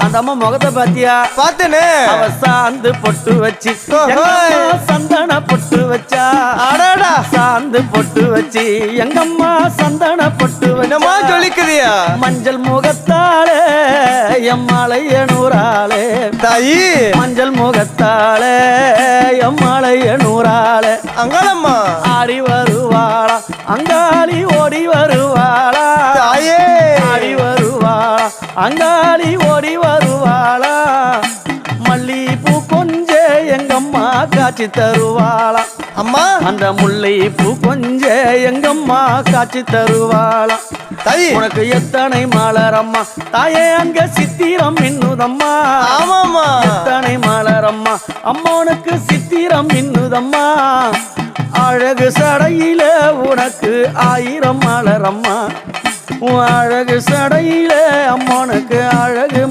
அந்த அம்மா முகத்தை பாத்தியா? பார்த்தேனே. அவ சாந்து பொட்டு வச்சு சந்தன பொட்டு வச்சா. அடடா சாந்து பொட்டு வச்சு எங்கம்மா சந்தன பொட்டு என்னமா வச்சா. சொல்லிக்குதியா? மஞ்சள் முகத்தாளே எம்மாளைய நூறாளே தாயி. மஞ்சள் முகத்தாளே எம்மாளைய நூறாளே அங்காளம்மா ஆடி வருவாளா அங்காளி ஓடி வருவாளா. தாயே. ஆடி வருவாளா அங்காளி ஓடி வருவாளா. மல்லிப்பூ கொஞ்ச எங்கம்மா காட்சி தருவாளா. அம்மா அந்த முல்லைப்பூ கொஞ்ச எங்கம்மா காட்சி தருவாளா. தாயி. உனக்கு எத்தனை மலரம்மா தாயே அங்க சித்திரம் இன்னுதம்மா. ஆமாம்மா. எத்தனை மலரம்மா அம்மனுக்கு சித்திரம் இன்னுதம்மா. அழகு சடையில உனக்கு 1000 மலரம்மா. அழகு சடையில அம்மனுக்கு அழகு